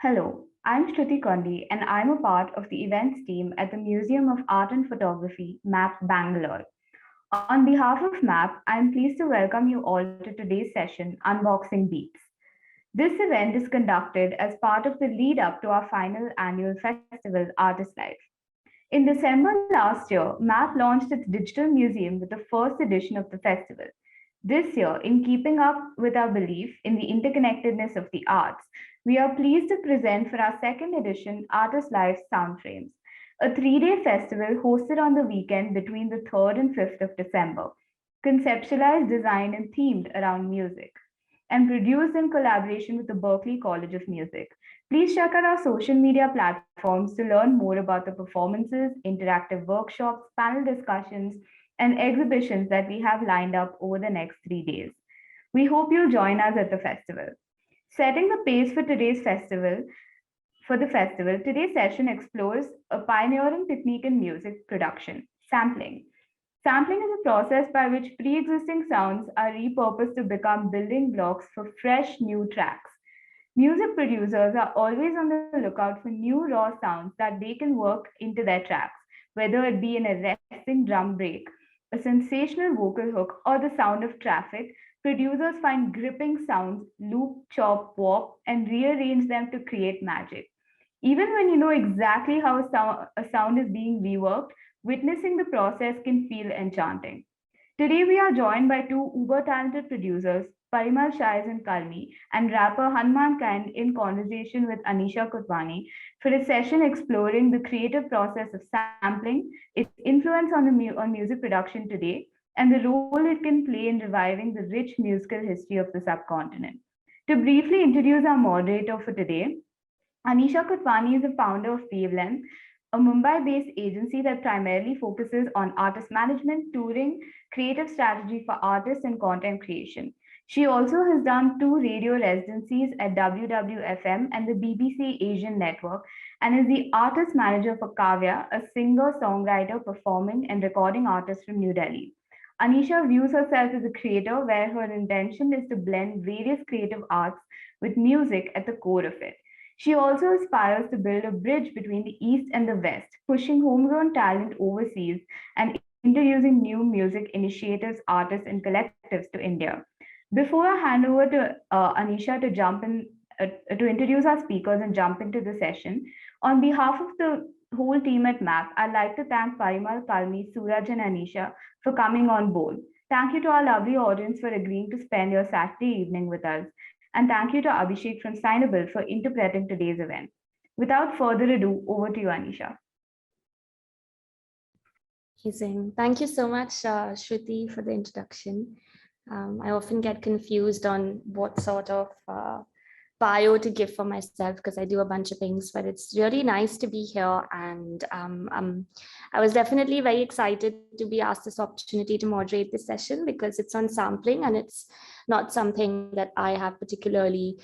Hello, I'm Shruti Kondi and I'm a part of the events team at the Museum of Art and Photography, MAP Bangalore. On behalf of MAP, I'm pleased to welcome you all to today's session, Unboxing Beats. This event is conducted as part of the lead up to our final annual festival, Artist Life. In December last year, MAP launched its digital museum with the first edition of the festival. This year, in keeping up with our belief in the interconnectedness of the arts, we are pleased to present for our second edition Artist Live SoundFrames, a 3-day festival hosted on the weekend between the 3rd and 5th of December, conceptualized, designed, and themed around music, and produced in collaboration with the Berklee College of Music. Please check out our social media platforms to learn more about the performances, interactive workshops, panel discussions, and exhibitions that we have lined up over the next 3 days. We hope you'll join us at the festival. Setting the pace for the festival, today's session explores a pioneering technique in music production, sampling. Sampling is a process by which pre-existing sounds are repurposed to become building blocks for fresh new tracks. Music producers are always on the lookout for new raw sounds that they can work into their tracks, whether it be in a resting drum break, a sensational vocal hook, or the sound of traffic. Producers find gripping sounds, loop, chop, warp, and rearrange them to create magic. Even when you know exactly how a sound is being reworked, witnessing the process can feel enchanting. Today, we are joined by two uber talented producers, Parimal Shais and Kalmi, and rapper HanuMankind in conversation with Aneesha Kotwani for a session exploring the creative process of sampling, its influence on music production today, and the role it can play in reviving the rich musical history of the subcontinent. To briefly introduce our moderator for today, Aneesha Kotwani is the founder of Wavelength, a Mumbai-based agency that primarily focuses on artist management, touring, creative strategy for artists, and content creation. She also has done 2 radio residencies at WWFM and the BBC Asian Network, and is the artist manager for Kavya, a singer, songwriter, performing, and recording artist from New Delhi. Aneesha views herself as a creator where her intention is to blend various creative arts with music at the core of it. She also aspires to build a bridge between the East and the West, pushing homegrown talent overseas and introducing new music initiatives, artists, and collectives to India. Before I hand over to Aneesha to to introduce our speakers and jump into the session, on behalf of the whole team at MAP, I'd like to thank Parimal, Kalmi, Suraj, and Aneesha for coming on board. Thank you to our lovely audience for agreeing to spend your Saturday evening with us. And thank you to Abhishek from Signable for interpreting today's event. Without further ado, over to you, Aneesha. Amazing. Thank you so much, Shruti, for the introduction. I often get confused on what sort of bio to give for myself because I do a bunch of things, but it's really nice to be here. And I was definitely very excited to be asked this opportunity to moderate this session because it's on sampling and it's not something that I have particularly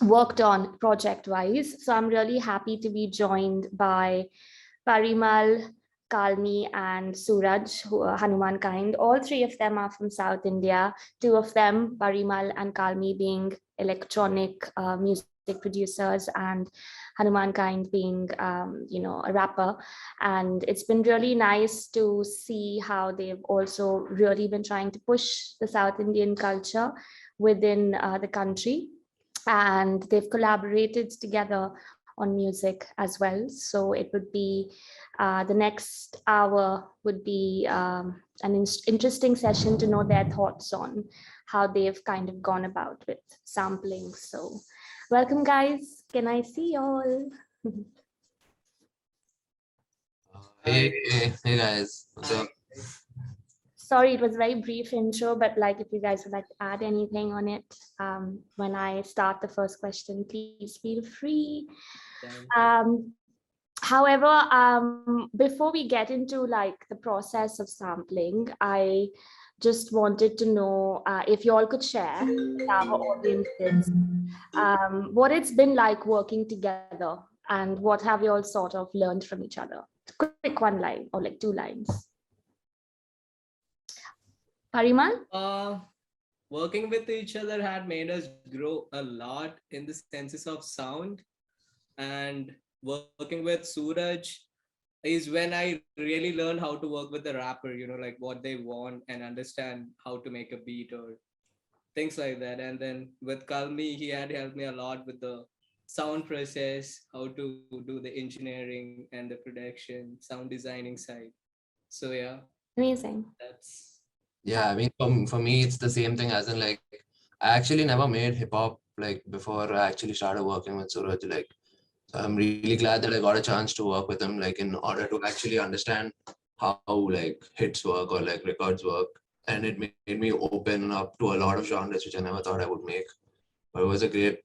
worked on project-wise. So I'm really happy to be joined by Parimal, Kalmi, and Suraj, HanuMankind. All 3 of them are from South India. 2 of them, Parimal and Kalmi, being electronic music producers, and HanuMankind being, a rapper. And it's been really nice to see how they've also really been trying to push the South Indian culture within the country. And they've collaborated together on music as well. So it would be the next hour would be an interesting session to know their thoughts on how they've kind of gone about with sampling. So welcome, guys. Can I see you all? Hey guys. So, sorry, it was a very brief intro, but like if you guys would like to add anything on it when I start the first question, please feel free. However, before we get into like the process of sampling, I just wanted to know if you all could share with our audiences what it's been like working together and what have you all sort of learned from each other. Quick 1 line or like 2 lines. Parimal? working with each other had made us grow a lot in the senses of sound. And working with Suraj is when I really learned how to work with the rapper, like what they want and understand how to make a beat or things like that. And then with Kalmi, he had helped me a lot with the sound process, how to do the engineering and the production, sound designing side. So yeah, Amazing. that's Yeah, I mean, for me, it's the same thing as in like, I actually never made hip hop like before I actually started working with Suraj. Like, so I'm really glad that I got a chance to work with him, like in order to actually understand how like hits work or like records work. And it made me open up to a lot of genres which I never thought I would make. But it was a great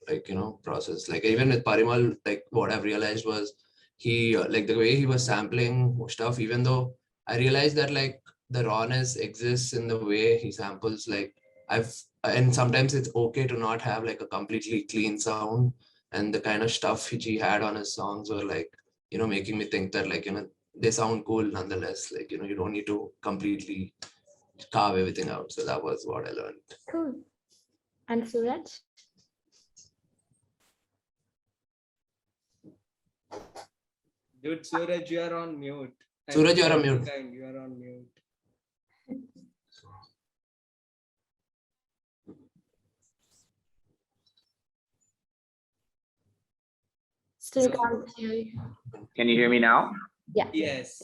like process. Like even with Parimal, like what I've realized was he like the way he was sampling stuff, even though I realized that like the rawness exists in the way he samples. Like I've and sometimes it's okay to not have like a completely clean sound, and the kind of stuff which he had on his songs were like making me think that like they sound cool nonetheless. Like you don't need to completely carve everything out. So that was what I learned. Cool. And Suraj? dude. Suraj, you are on mute. Suraj, you're on mute. You are on mute. Still So can't hear you. Can you hear me now? Yeah. yes,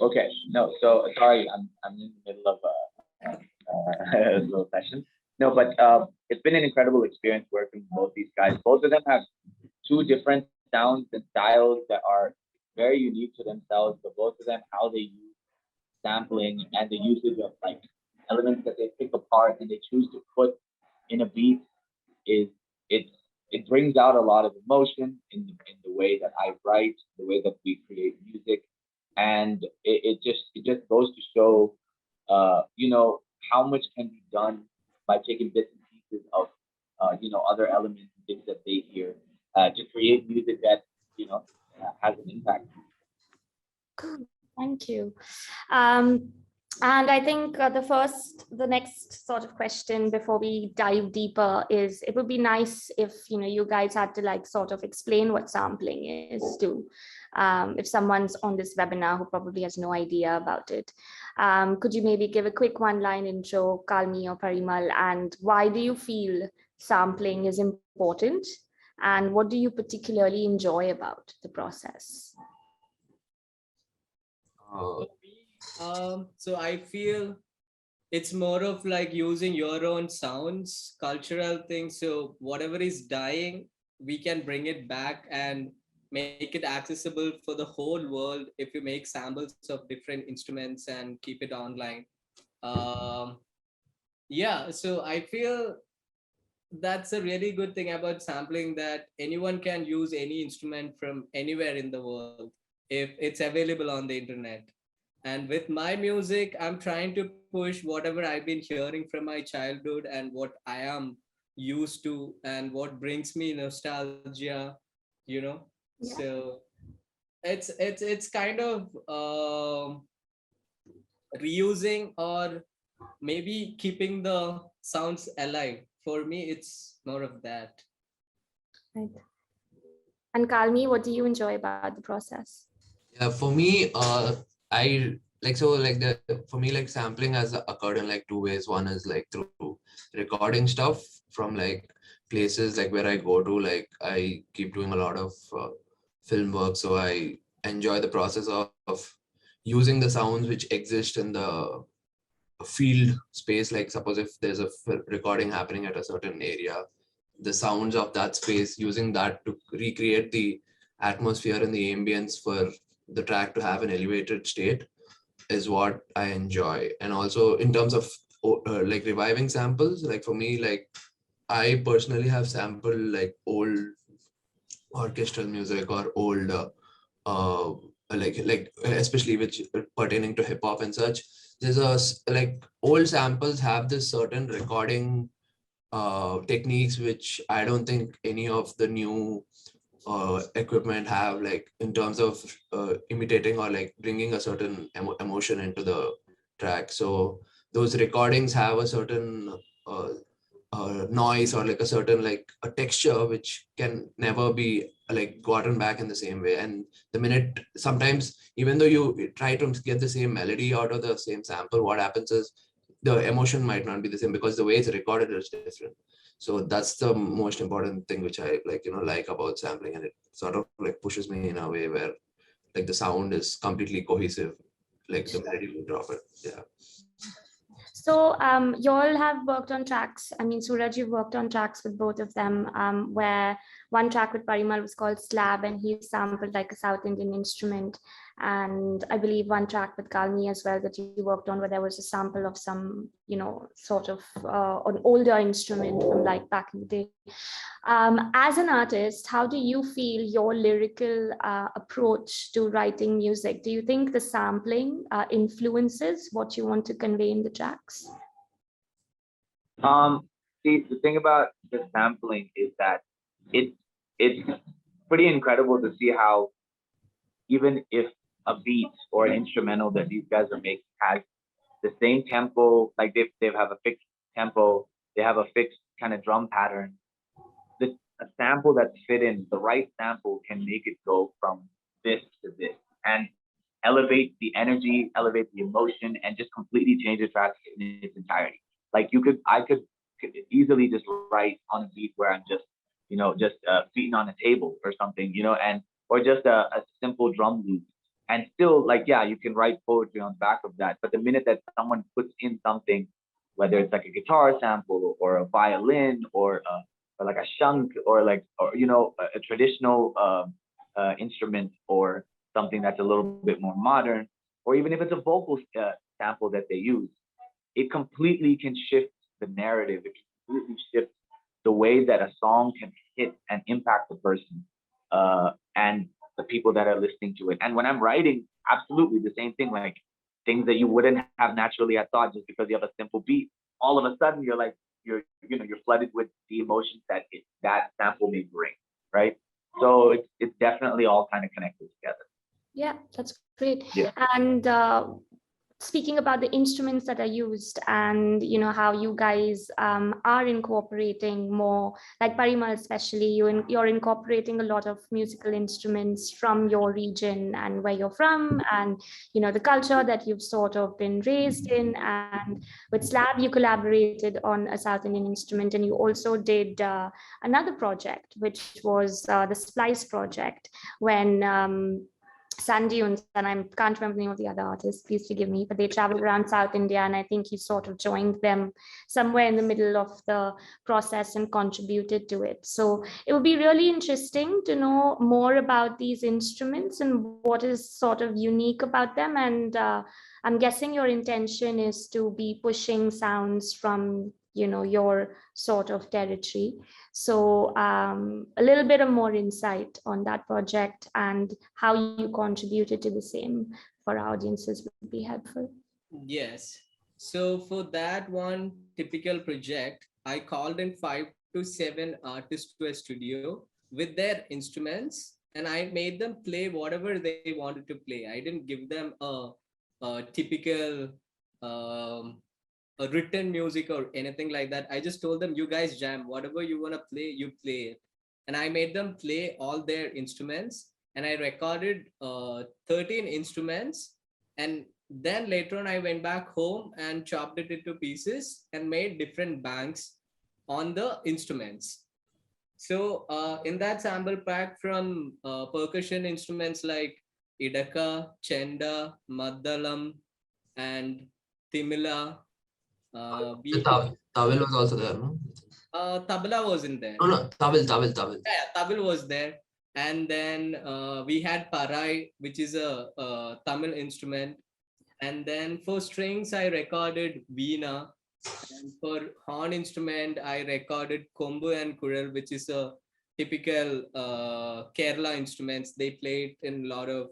Okay. No. So sorry, I'm in the middle of a little session. No, but it's been an incredible experience working with both these guys. Both of them have two different sounds and styles that are very unique to themselves. But both of them, how they use sampling and the usage of like elements that they pick apart and they choose to put in a beat is it's it brings out a lot of emotion in the way that I write, the way that we create music, and it just goes to show, how much can be done by taking bits and pieces of, other elements and things that they hear to create music that has an impact. Cool. Thank you. And I think the next sort of question before we dive deeper is, it would be nice if you guys had to like sort of explain what sampling is to, if someone's on this webinar who probably has no idea about it. Could you maybe give a quick one-line intro, Kalmi or Parimal, and why do you feel sampling is important, and what do you particularly enjoy about the process? So I feel it's more of like using your own sounds, cultural things. So whatever is dying, we can bring it back and make it accessible for the whole world if you make samples of different instruments and keep it online. Um, yeah, so I feel that's a really good thing about sampling, that anyone can use any instrument from anywhere in the world if it's available on the internet. And with my music, I'm trying to push whatever I've been hearing from my childhood and what I am used to and what brings me nostalgia, you know. Yeah. So it's kind of reusing or maybe keeping the sounds alive. For me, it's more of that. Right. And Kalmi, what do you enjoy about the process? Yeah, for me, I like so like the for me like sampling has occurred in like two ways. One is like through recording stuff from like places like where I go to. Like I keep doing a lot of film work, so I enjoy the process of using the sounds which exist in the field space. Like suppose if there's a recording happening at a certain area, the sounds of that space, using that to recreate the atmosphere and the ambience for the track to have an elevated state is what I enjoy. And also in terms of like reviving samples, like for me, like I personally have sampled like old orchestral music or old like especially which pertaining to hip hop and such. There's like old samples have this certain recording techniques which I don't think any of the new equipment have, like in terms of imitating or like bringing a certain emotion into the track. So those recordings have a certain noise or like a certain like a texture which can never be like gotten back in the same way. And the minute sometimes even though you try to get the same melody out of the same sample, what happens is the emotion might not be the same because the way it's recorded is different. So that's the most important thing which I like, like about sampling, and it sort of like pushes me in a way where like the sound is completely cohesive, like the melody will drop it. Yeah. So you all have worked on tracks. I mean, Suraj, you've worked on tracks with both of them, where one track with Parimal was called Slab, and he sampled like a South Indian instrument. And I believe one track with Kalmi as well that you worked on, where there was a sample of some, sort of an older instrument from like back in the day. As an artist, how do you feel your lyrical approach to writing music? Do you think the sampling influences what you want to convey in the tracks? See, the thing about the sampling is that it's pretty incredible to see how even if a beat or an instrumental that these guys are making has the same tempo, like they have a fixed tempo, they have a fixed kind of drum pattern. A sample that's fit in, the right sample can make it go from this to this and elevate the energy, elevate the emotion, and just completely change the track in its entirety. Like I could easily just write on a beat where I'm just, beating on a table or something, and or just a simple drum loop. And still, like, yeah, you can write poetry on the back of that. But the minute that someone puts in something, whether it's like a guitar sample or a violin or like a shunk or a traditional instrument or something that's a little bit more modern, or even if it's a vocal sample that they use, it completely can shift the narrative. It can completely shift the way that a song can hit and impact the person and the people that are listening to it. And when I'm writing, absolutely the same thing, like things that you wouldn't have naturally had thought just because you have a simple beat. All of a sudden, you're like, you're flooded with the emotions that that sample may bring, right? So it's definitely all kind of connected together. Yeah, that's great. Yeah. And speaking about the instruments that are used and how you guys are incorporating more, like Parimal especially, you're incorporating a lot of musical instruments from your region and where you're from, and the culture that you've sort of been raised in. And with Slab you collaborated on a South Indian instrument, and you also did another project which was the Splice project, when Sand Dunes, and I can't remember the name of the other artist, please forgive me, but they traveled around South India, and I think he sort of joined them somewhere in the middle of the process and contributed to it. So it would be really interesting to know more about these instruments and what is sort of unique about them. And I'm guessing your intention is to be pushing sounds from your sort of territory. So a little bit of more insight on that project and how you contributed to the same for our audiences would be helpful. Yes. So for that one typical project, I called in 5 to 7 artists to a studio with their instruments, and I made them play whatever they wanted to play. I didn't give them a typical a written music or anything like that. I just told them, you guys jam, whatever you want to play, you play it. And I made them play all their instruments, and I recorded 13 instruments. And then later on I went back home and chopped it into pieces and made different banks on the instruments. So in that sample pack, from percussion instruments like idaka, chenda, maddalam, and timila, The we took tawil was also there, no? tabla was in there. No, tawil. Yeah, tabla was there. And then we had parai, which is a Tamil instrument. And then for strings, I recorded veena. And for horn instrument, I recorded kombu and kural, which is a typical Kerala instruments. They play it in a lot of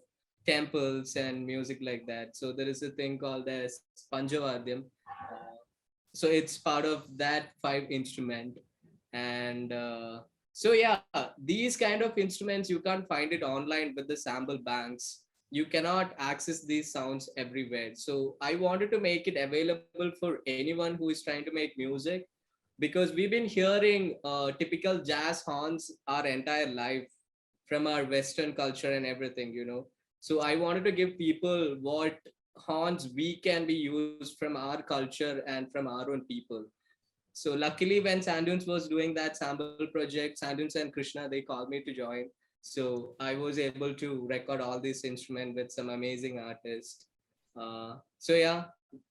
temples and music like that. So there is a thing called as Panjavadyam. So it's part of that 5 instrument. And so yeah, these kind of instruments, you can't find it online with the sample banks. You cannot access these sounds everywhere. So I wanted to make it available for anyone who is trying to make music because we've been hearing typical jazz horns our entire life from our Western culture and everything, So I wanted to give people what horns we can be used from our culture and from our own people. So luckily, when Sandunes was doing that sample project, Sandunes and Krishna, they called me to join. So I was able to record all this instrument with some amazing artists. So yeah,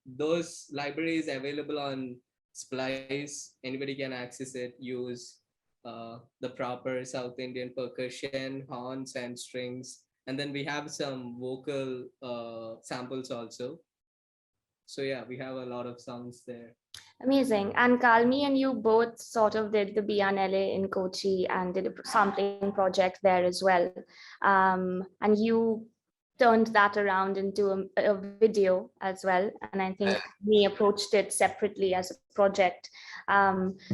those libraries available on Splice. Anybody can access it. Use the proper South Indian percussion, horns, and strings. And then we have some vocal samples also. So yeah, we have a lot of songs there. Amazing. And Kalmi and you both sort of did the Biennale in Kochi and did a sampling project there as well. And you turned that around into a video as well. And I think we approached it separately as a project.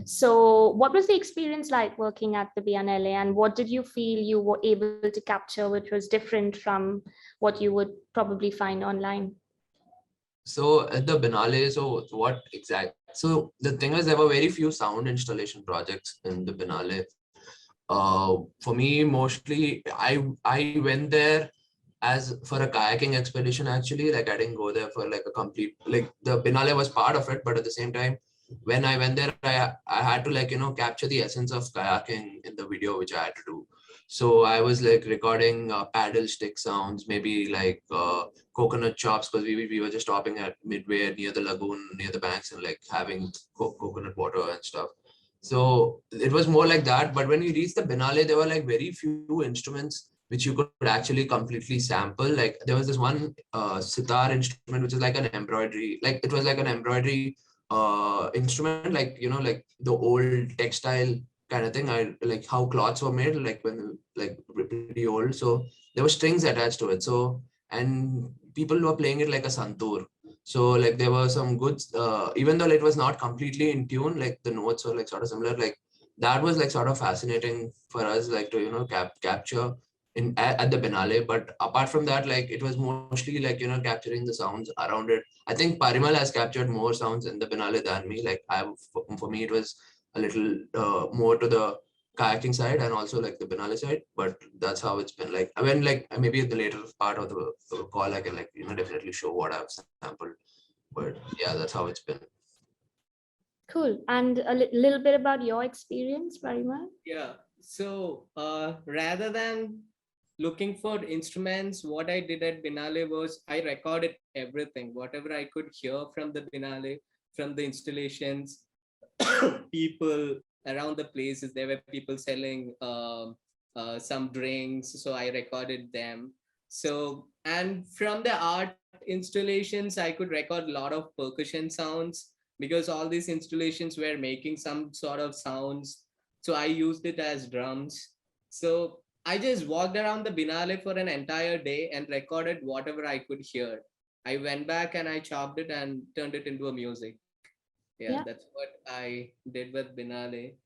So what was the experience like working at the Biennale, and what did you feel you were able to capture which was different from what you would probably find online? So at the Biennale, so what exact? So the thing is, there were very few sound installation projects in the Biennale. For me, mostly, I went there as for a kayaking expedition. Actually, like I didn't go there for like a complete, like the Biennale was part of it, but at the same time, when I went there, I had to like capture the essence of kayaking in the video, which I had to do. So I was like recording paddle stick sounds, maybe like coconut chops, because we were just stopping at midway near the lagoon, near the banks, and like having coconut water and stuff. So it was more like that. But when we reached the Biennale, there were like very few instruments which you could actually completely sample. Like there was this one sitar instrument, which is like an embroidery, like it was like an embroidery instrument, like like the old textile kind of thing. I like how cloths were made, like when like pretty old. So there were strings attached to it. So and people were playing it like a santoor. So like there were some good, even though it was not completely in tune, like the notes were like sort of similar. Like that was like sort of fascinating for us, like to capture in at the Biennale. But apart from that, like it was mostly like capturing the sounds around it. I think Parimal has captured more sounds in the Biennale than me. Like for me, it was a little more to the kayaking side and also like the Biennale side. But that's how it's been. Like I mean, like maybe at the later part of the call, I can like definitely show what I've sampled. But yeah, that's how it's been. Cool. And a little bit about your experience, Parimal? Yeah. So rather than looking for instruments, what I did at Biennale was I recorded everything, whatever I could hear from the Biennale, from the installations, people around the places. There were people selling some drinks, so I recorded them. So, and from the art installations, I could record a lot of percussion sounds, because all these installations were making some sort of sounds. So I used it as drums. So I just walked around the Biennale for an entire day and recorded whatever I could hear. I went back and I chopped it and turned it into a music. Yeah, Yeah. that's what I did with Biennale.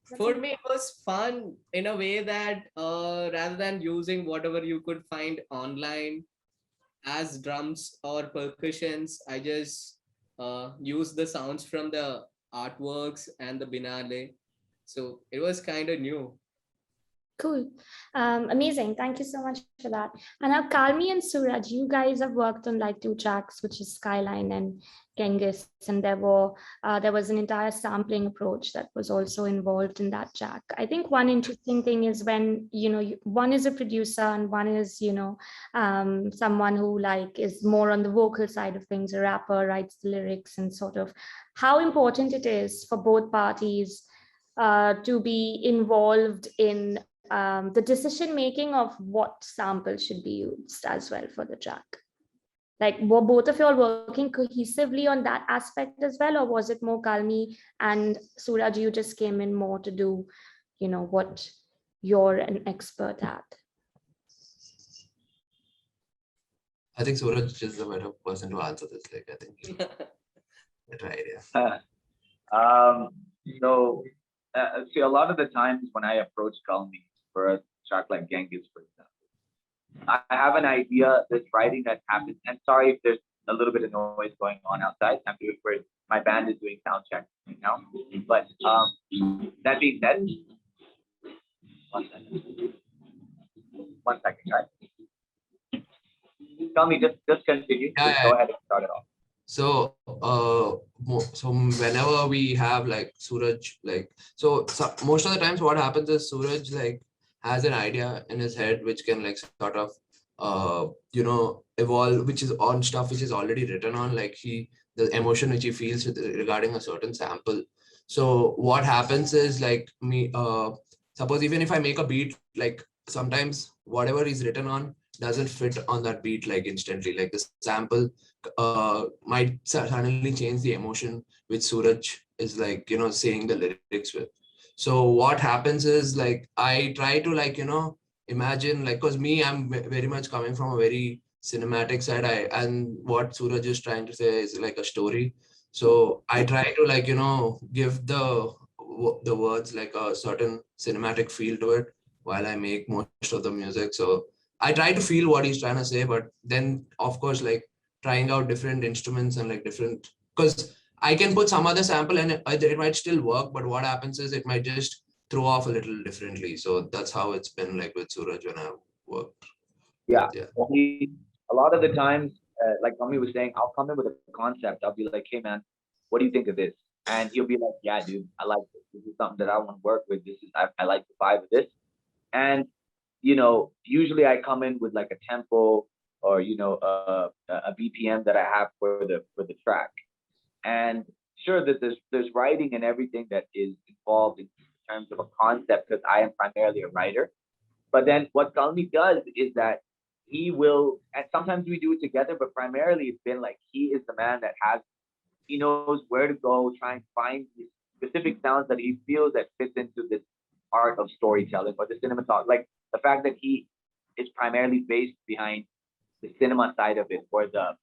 That's For a- me, it was fun in a way that rather than using whatever you could find online as drums or percussions, I just used the sounds from the artworks and the Biennale. So it was kind of new. Cool. Amazing. Thank you so much for that. And now Kalmi and Suraj, you guys have worked on like 2 tracks, which is Skyline and Genghis, and there was an entire sampling approach that was also involved in that track. I think one interesting thing is when one is a producer and one is someone who like is more on the vocal side of things, a rapper, writes the lyrics, and sort of how important it is for both parties to be involved in the decision making of what sample should be used as well for the track. Like, were both of you all working cohesively on that aspect as well, or was it more Kalmi and Suraj, you just came in more to do, what you're an expert at? I think Suraj is the better person to answer this. Like I think better idea. So, see, a lot of the times when I approach Kalmi for a track like Genghis, for example, I have an idea, this writing that happens. And sorry if there's a little bit of noise going on outside. I'm doing where my band is doing sound check right now. But that being said, 1 second. 1 second, guys. Tell me, just continue. Yeah, Just go ahead and start it off. So, so whenever we have like Suraj, like, so most of the times what happens is Suraj like has an idea in his head which can like sort of, evolve, which is on stuff which is already written on, like the emotion which he feels regarding a certain sample. So what happens is like suppose even if I make a beat, like sometimes whatever is written on doesn't fit on that beat like instantly, like the sample might suddenly change the emotion which Suraj is like, saying the lyrics with. So what happens is like, I try to like, imagine like, cause I'm very much coming from a very cinematic side. And what Suraj is trying to say is like a story. So I try to like, give the words like a certain cinematic feel to it while I make most of the music. So I try to feel what he's trying to say, but then of course, like trying out different instruments and like different, because I can put some other sample and it might still work, but what happens is it might just throw off a little differently. So that's how it's been like with Suraj when I've worked. Yeah. Yeah. A lot of the times, like Kalmi was saying, I'll come in with a concept. I'll be like, hey man, what do you think of this? And he'll be like, yeah, dude, I like this. This is something that I want to work with. I like the vibe of this. And usually I come in with like a tempo or a BPM that I have for the track. And sure that there's writing and everything that is involved in terms of a concept, because I am primarily a writer. But then what Kalmi does is that he will, and sometimes we do it together, but primarily it's been like he is the man that he knows where to go, try and find these specific sounds that he feels that fits into this art of storytelling or the cinematography. Like the fact that he is primarily based behind the cinema side of it, or the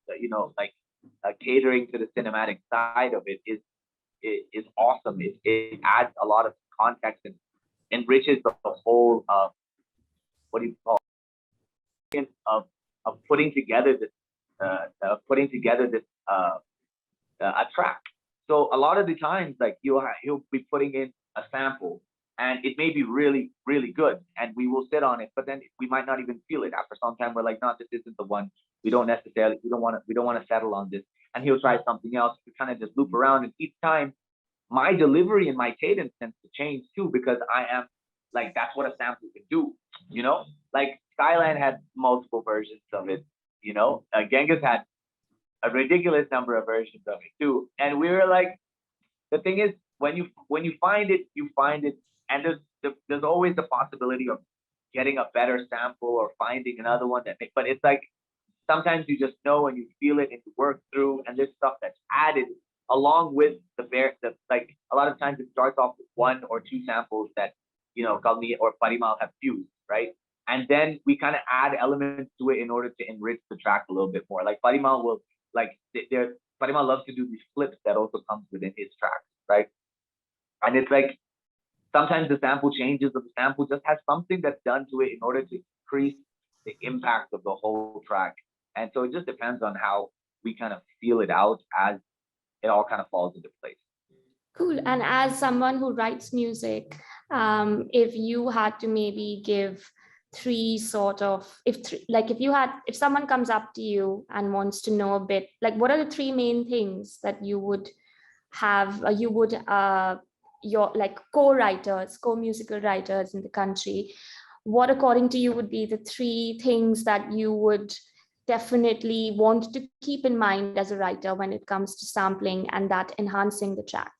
catering to the cinematic side of it is awesome. It adds a lot of context and enriches the whole what do you call it, of putting together this a track. So a lot of the times, like he'll be putting in a sample, and it may be really, really good, and we will sit on it, but then we might not even feel it. After some time, we're like, no, this isn't the one. We don't want to settle on this. And he'll try something else. We kind of just loop around, and each time, my delivery and my cadence tends to change too, because I am like, that's what a sample can do. Like Skyline had multiple versions of it. Genghis had a ridiculous number of versions of it too. And we were like, the thing is, when you find it, you find it, and there's always the possibility of getting a better sample or finding another one but it's like sometimes you just know and you feel it and you work through, and there's stuff that's added along with like a lot of times it starts off with one or two samples that Kalmi or Parimal have fused, right? And then we kind of add elements to it in order to enrich the track a little bit more. Like Parimal will Parimal loves to do these flips that also comes within his tracks, right? And it's like sometimes the sample changes, or the sample just has something that's done to it in order to increase the impact of the whole track. And so it just depends on how we kind of feel it out as it all kind of falls into place. Cool. And as someone who writes music, if you had to maybe give three sort of, if someone comes up to you and wants to know a bit, like what are the three main things that you would have, your like co-writers, co-musical writers in the country, what according to you would be the three things that you would definitely want to keep in mind as a writer when it comes to sampling and that enhancing the track?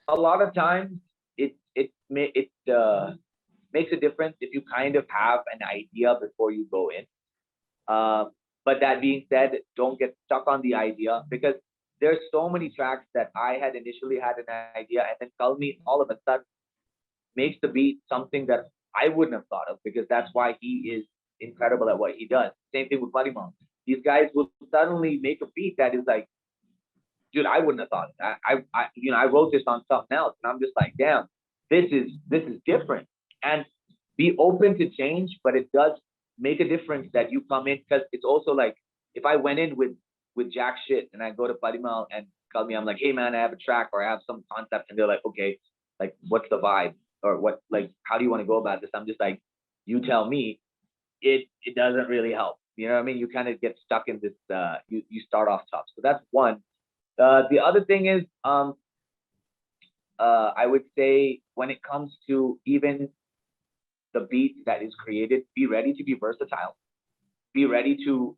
A lot of times it makes a difference if you kind of have an idea before you go in. But that being said, don't get stuck on the idea, because there's so many tracks that I had initially had an idea, and then Kalmi all of a sudden makes the beat something that I wouldn't have thought of, because that's why he is incredible at what he does. Same thing with Parimal. These guys will suddenly make a beat that is like, dude, I wouldn't have thought of that. I wrote this on something else, and I'm just like, damn, this is different. And be open to change, but it does make a difference that you come in, because it's also like if I went in with jack shit and I go to Parimal and Kalmi, I'm like, hey man, I have a track or I have some concept, and they're like, okay, like what's the vibe or what, like how do you want to go about this? I'm just like, you tell me. It doesn't really help. You know what I mean? You kind of get stuck in this. You start off tough. So that's one. The other thing is, I would say when it comes to even the beat that is created, be ready to be versatile. Be ready to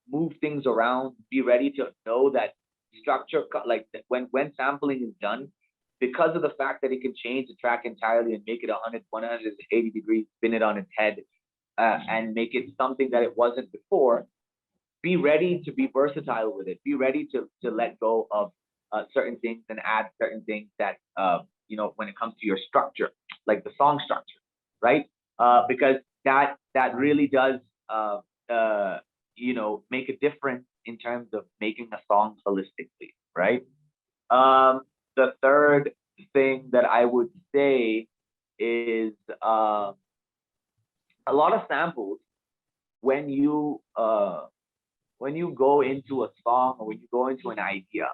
move things around. Be ready to know that structure, like when sampling is done, because of the fact that it can change the track entirely and make it 180 degrees, spin it on its head, and make it something that it wasn't before. Be ready to be versatile with it. Be ready to let go of certain things and add certain things that when it comes to your structure, like the song structure, right? Because that really does make a difference in terms of making a song holistically, right? The third thing that I would say is a lot of samples when you go into a song or when you go into an idea,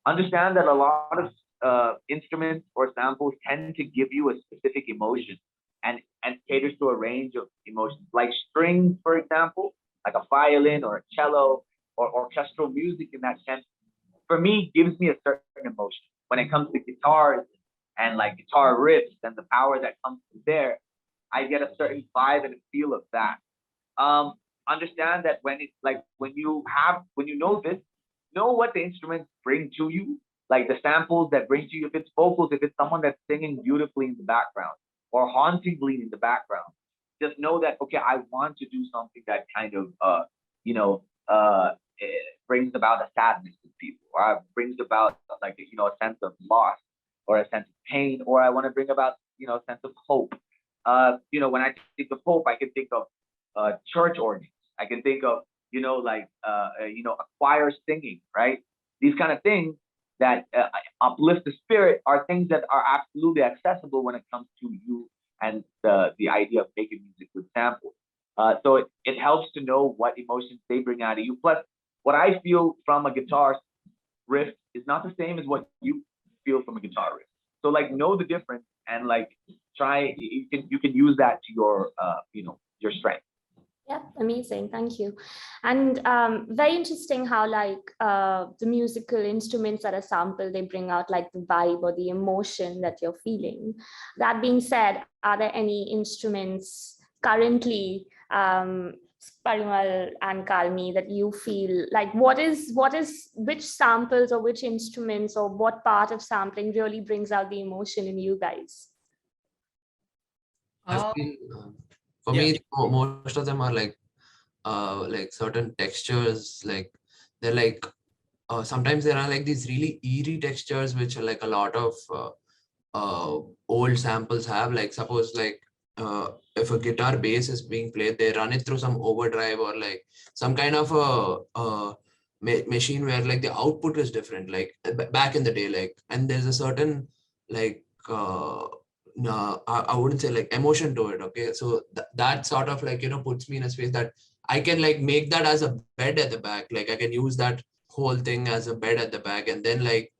understand that a lot of instruments or samples tend to give you a specific emotion and caters to a range of emotions, like strings, for example, like a violin or a cello or orchestral music in that sense, for me, gives me a certain emotion. When it comes to guitars and like guitar riffs and the power that comes from there, I get a certain vibe and a feel of that. Understand that when it's like when you know this, know what the instruments bring to you, like the samples that bring to you. If it's vocals, if it's someone that's singing beautifully in the background or hauntingly in the background, just know that okay, I want to do something that kind of brings about a sadness to people, or brings about like a sense of loss or a sense of pain, or I want to bring about a sense of hope. When I think of hope, I can think of church organs. I can think of a choir singing, right? These kind of things that uplift the spirit are things that are absolutely accessible when it comes to you and the idea of making music with samples. So it helps to know what emotions they bring out of you. Plus, what I feel from a guitar riff is not the same as what you feel from a guitar riff. So like know the difference and like try. You can use that to your strength. Yeah, amazing. Thank you. And very interesting how like the musical instruments that are sampled, they bring out like the vibe or the emotion that you're feeling. That being said, are there any instruments currently, Parimal and Kalmi, that you feel like which samples or which instruments or what part of sampling really brings out the emotion in you guys? I feel for me, most of them are like certain textures, like they're like sometimes there are like these really eerie textures which are like a lot of old samples have. Like suppose like if a guitar bass is being played, they run it through some overdrive or like some kind of a machine where like the output is different, like back in the day, like, and there's a certain like no, I wouldn't say like emotion to it. Okay, so that sort of like puts me in a space that I can like make that as a bed at the back. Like I can use that whole thing as a bed at the back, and then like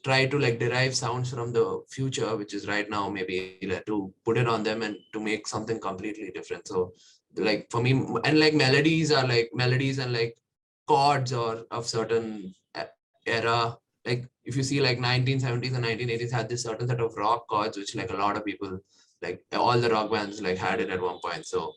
try to like derive sounds from the future, which is right now, maybe like, to put it on them and to make something completely different. So like for me, and like melodies are like melodies and like chords or of certain era. Like if you see like 1970s and 1980s had this certain set of rock chords, which like a lot of people, like all the rock bands like had it at one point. So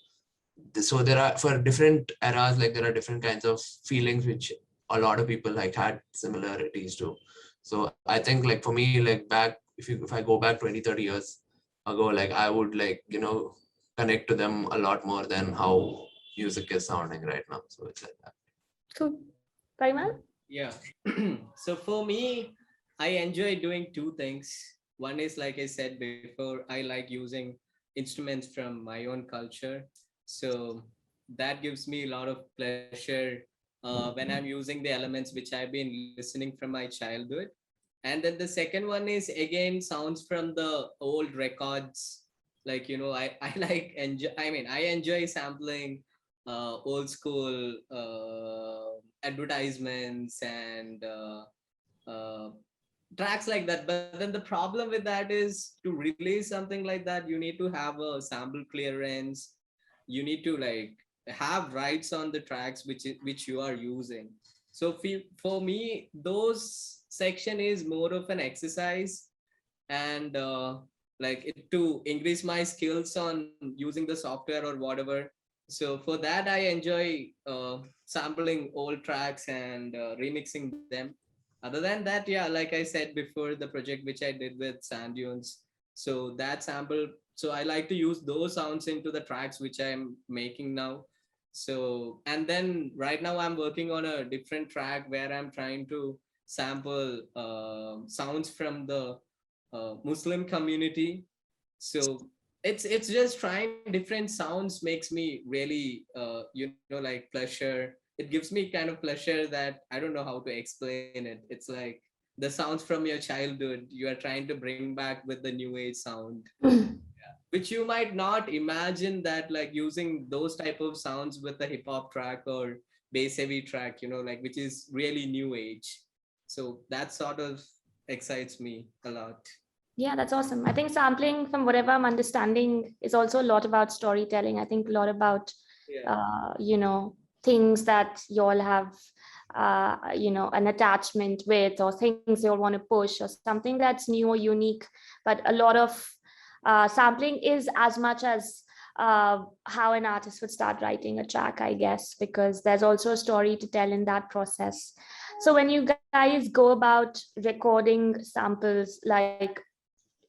there are, for different eras, like there are different kinds of feelings which a lot of people like had similarities to. So I think like for me, like back, if I go back 20-30 years ago, like I would like connect to them a lot more than how music is sounding right now. So it's like that. Cool. Parimal? Yeah. So for me, I enjoy doing two things. One is, like I said before, I like using instruments from my own culture. So that gives me a lot of pleasure when I'm using the elements which I've been listening from my childhood. And then the second one is again sounds from the old records Like, I like I enjoy sampling old school advertisements and tracks like that. But then the problem with that is, to release something like that, you need to have a sample clearance. You need to like have rights on the tracks which you are using. So for me, those section is more of an exercise, and like to increase my skills on using the software or whatever. So for that, I enjoy sampling old tracks and remixing them. Other than that, yeah, like I said before, the project which I did with Sand Dunes, so that sample, so I like to use those sounds into the tracks which I'm making now. So, and then right now I'm working on a different track where I'm trying to sample sounds from the Muslim community. So it's just trying different sounds makes me really like pleasure. It gives me kind of pleasure that I don't know how to explain it. It's like the sounds from your childhood you are trying to bring back with the new age sound, which you might not imagine that, like using those type of sounds with a hip hop track or bass heavy track, like which is really new age. So that sort of excites me a lot. Yeah, that's awesome. I think sampling, from whatever I'm understanding, is also a lot about storytelling. I think a lot about, Yeah. things that you all have, an attachment with, or things you all want to push, or something that's new or unique. But a lot of sampling is as much as how an artist would start writing a track, I guess, because there's also a story to tell in that process. So when you guys go about recording samples, like,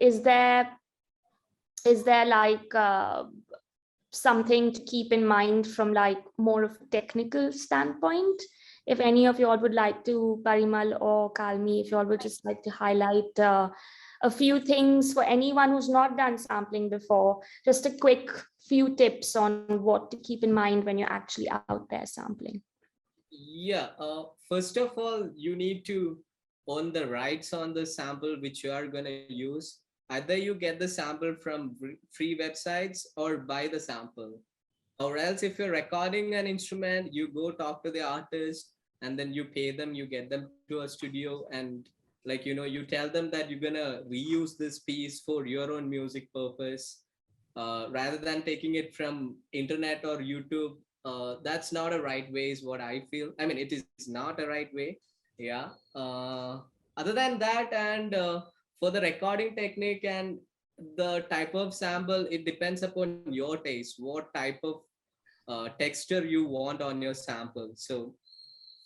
is there like something to keep in mind from like more of a technical standpoint? If any of y'all would like to, Parimal or Kalmi, if y'all would just like to highlight a few things for anyone who's not done sampling before, just a quick few tips on what to keep in mind when you're actually out there sampling. Yeah. First of all, you need to own the rights on the sample which you are going to use. Either you get the sample from free websites or buy the sample. Or else, if you're recording an instrument, you go talk to the artist and then you pay them, you get them to a studio, and like, you tell them that you're gonna reuse this piece for your own music purpose, rather than taking it from internet or YouTube. That's not a right way, is what I feel. I mean, it is not a right way. Yeah. Other than that, and for the recording technique and the type of sample, it depends upon your taste, what type of texture you want on your sample. So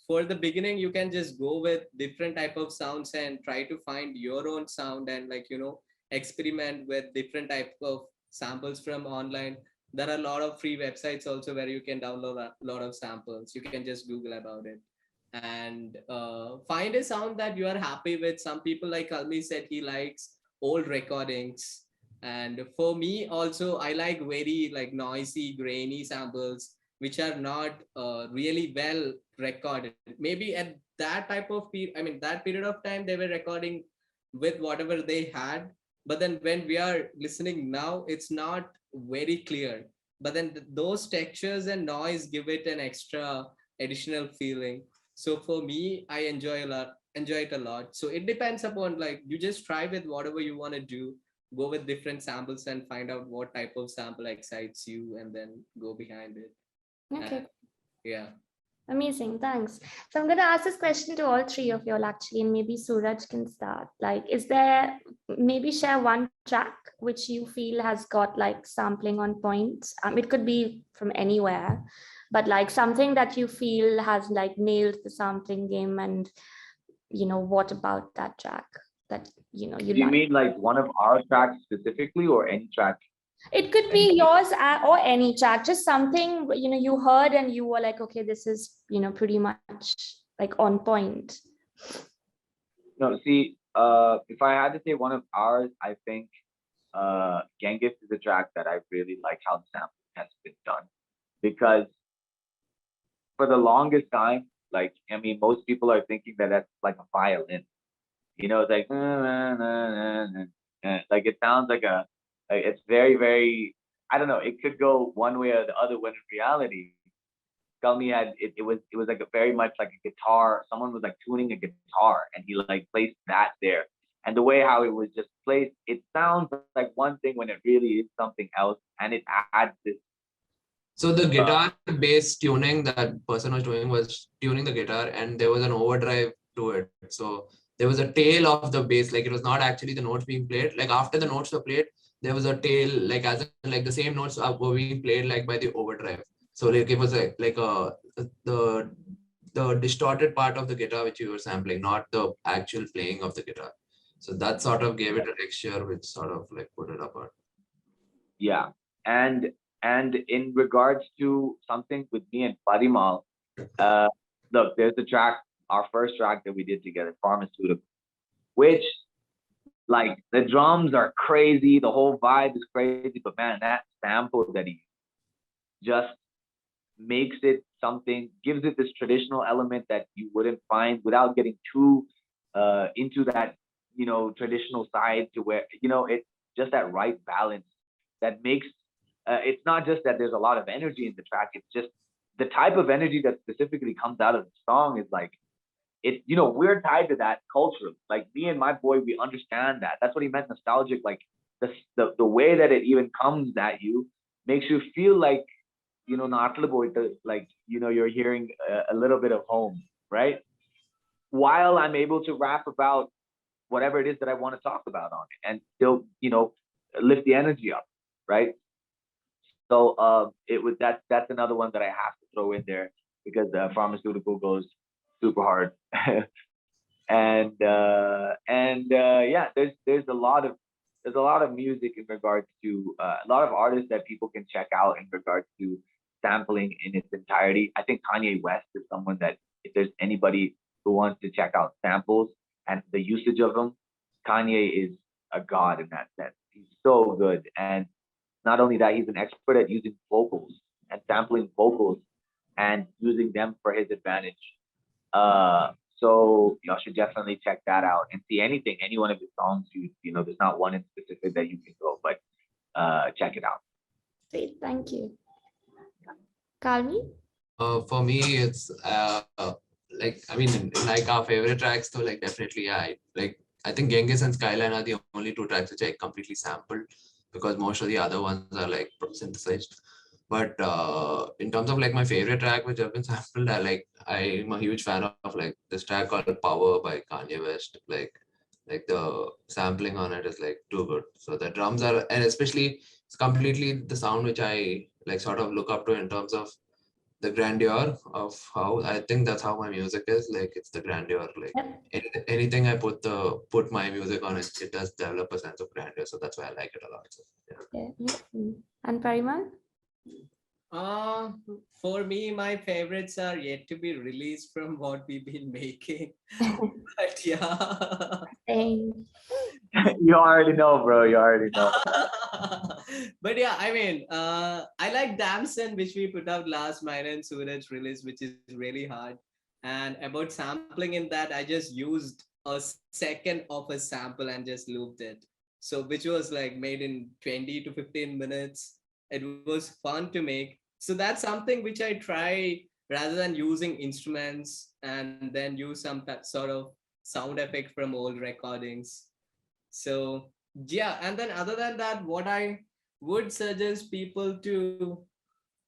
for the beginning, you can just go with different type of sounds and try to find your own sound, and like, experiment with different type of samples from online. There are a lot of free websites also where you can download a lot of samples. You can just Google about it and find a sound that you are happy with. Some people, like Kalmi said, he likes old recordings, and for me also, I like very like noisy grainy samples which are not really well recorded. Maybe at that type of that period of time, they were recording with whatever they had, but then when we are listening now, it's not very clear. But then those textures and noise give it an extra additional feeling. So for me, I enjoy it a lot. So it depends upon, like, you just try with whatever you want to do, go with different samples and find out what type of sample excites you, and then go behind it. Okay. Yeah. Amazing, thanks. So I'm going to ask this question to all three of you all, actually, and maybe Suraj can start. Like, is there, maybe share one track which you feel has got like sampling on point? It could be from anywhere, but like something that you feel has like nailed the sampling game, and what about that track that you Do you like? mean like one of our tracks specifically, or any track? It could be yours or any track, just something you heard and you were like, okay, this is pretty much like on point. No, see, if I had to say one of ours, I think Genghis is a track that I really like how the sampling has been done, because for the longest time, like, I mean, most people are thinking that that's like a violin. It's like like it sounds like a Like it's very, very, I don't know, it could go one way or the other when in reality, Kalmi had it was like a very much like a guitar. Someone was like tuning a guitar and he like placed that there. And the way how it was just placed, it sounds like one thing when it really is something else. And it adds this So the guitar bass tuning that person was doing was tuning the guitar, and there was an overdrive to it. So there was a tail of the bass, like it was not actually the notes being played. Like after the notes were played, there was a tail, like as in, like the same notes were being played like by the overdrive. So like it was like the the distorted part of the guitar which you were sampling, not the actual playing of the guitar. So that sort of gave it a texture which sort of like put it apart. Yeah. And in regards to something with me and Parimal, uh look, there's the track, our first track that we did together, Pharmaceutical, which like the drums are crazy, the whole vibe is crazy, but man, that sample that he just makes it something, gives it this traditional element that you wouldn't find without getting too into that, traditional side to where, it's just that right balance that makes it's not just that there's a lot of energy in the track, it's just the type of energy that specifically comes out of the song is like, it's, we're tied to that culture. Like me and my boy, we understand that. That's what he meant nostalgic. Like the way that it even comes at you makes you feel like, like, you're hearing a little bit of home, right? While I'm able to rap about whatever it is that I want to talk about on it and still, lift the energy up, right? So that's another one that I have to throw in there because the Pharmaceutical goes super hard. Yeah, there's a lot of music in regards to a lot of artists that people can check out in regards to sampling in its entirety. I think Kanye West is someone that if there's anybody who wants to check out samples and the usage of them, Kanye is a god in that sense. He's so good, and not only that, he's an expert at using vocals and sampling vocals and using them for his advantage. So y'all should definitely check that out and see any one of his songs. There's not one in specific that you can go, but check it out. Great, thank you. Kalmi? For me, it's like, I mean, like our favorite tracks though, like definitely, yeah, I think Genghis and Skyline are the only two tracks which I completely sampled because most of the other ones are like synthesized. But in terms of like my favorite track which I've been sampled, I'm a huge fan of like this track called Power by Kanye West. Like the sampling on it is like too good. So the drums are, and especially it's completely the sound which I like sort of look up to in terms of the grandeur of how I think that's how my music is. Like it's the grandeur. Like anything I put my music on, it does develop a sense of grandeur. So that's why I like it a lot. So, yeah. Yeah. And Parimal? Uh, for me, my favorites are yet to be released from what we've been making. But yeah. Thanks. You already know, bro. You already know. But yeah, I mean, I like Damson, which we put out last, mine and Suraj release, which is really hard. And about sampling in that, I just used a second of a sample and just looped it. So which was like made in 20 to 15 minutes. It was fun to make. So that's something which I try rather than using instruments and then use some sort of sound effect from old recordings. So yeah, and then other than that, what I would suggest people to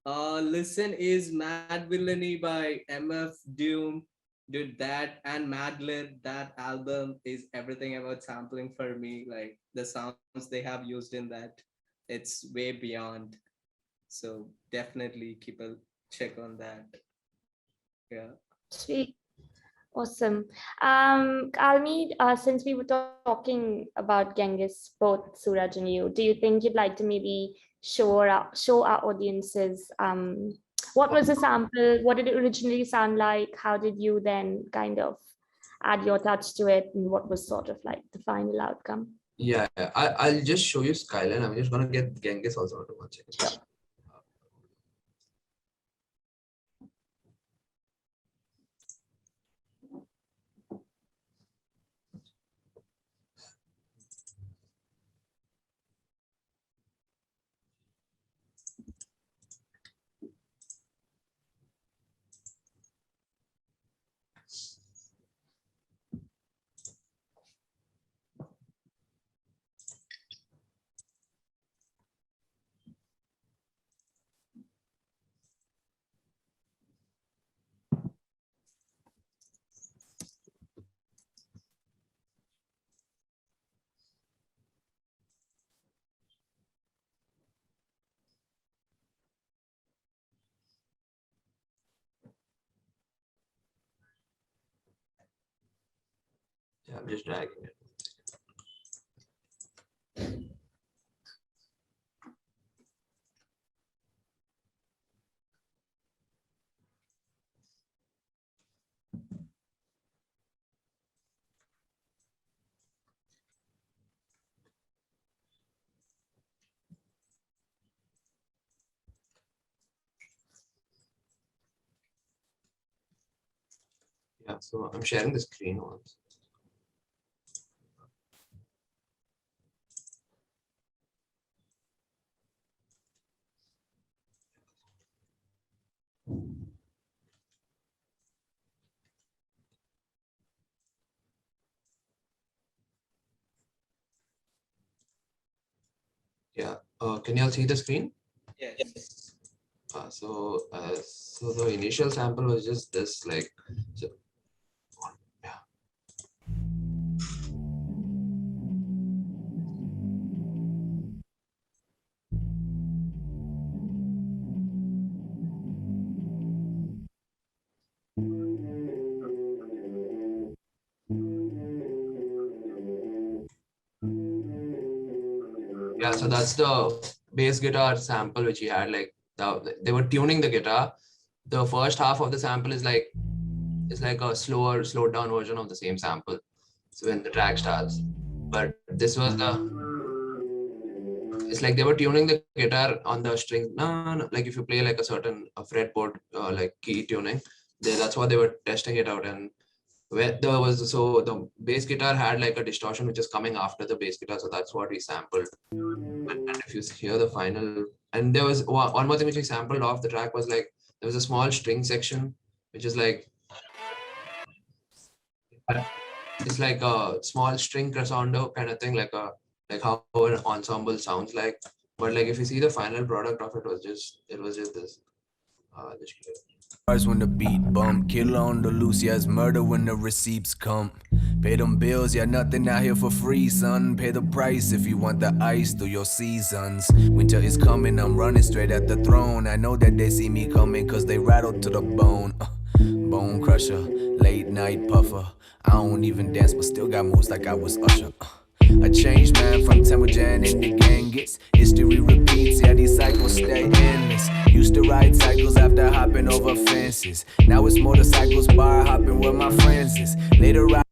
listen is Mad Villainy by MF Doom. Dude, that and Madlib, that album is everything about sampling for me. Like the sounds they have used in that, it's way beyond. So definitely keep a check on that. Yeah. Sweet. Awesome. Kalmi, since we were talking about Genghis, both Suraj and you, do you think you'd like to maybe show our audiences what was the sample? What did it originally sound like? How did you then kind of add your touch to it? And what was sort of like the final outcome? Yeah, I'll just show you Skyline. I'm just gonna get Genghis also to one second. Sure. I'm just dragging it. Yeah, so I'm sharing the screen once. Yeah, can you all see the screen? Yes. So the initial sample was just this, like, so, yeah. Yeah, so that's the bass guitar sample which he had. Like they were tuning the guitar. The first half of the sample is like a slowed down version of the same sample. So when the track starts, but this was it's like they were tuning the guitar on the string. No. Like if you play like a fretboard like key tuning, that's what they were testing it out. And where the bass guitar had like a distortion which is coming after the bass guitar, so that's what we sampled. And if you hear the final, and there was one more thing which we sampled off the track was like there was a small string section which is like it's like a small string crescendo kind of thing, like how an ensemble sounds like. But like if you see the final product of it was just this. When the beat bump, killer on the loose, yeah, it's murder when the receipts come. Pay them bills, yeah, nothing out here for free, son. Pay the price if you want the ice through your seasons. Winter is coming, I'm running straight at the throne. I know that they see me coming cause they rattled to the bone. Bone crusher, late night puffer. I don't even dance but still got moves like I was Usher. A changed man from Temujin in the gang gets. History repeats, yeah, these cycles stay endless. Used to ride cycles after hopping over fences. Now it's motorcycles, bar hopping where my friends is. Later like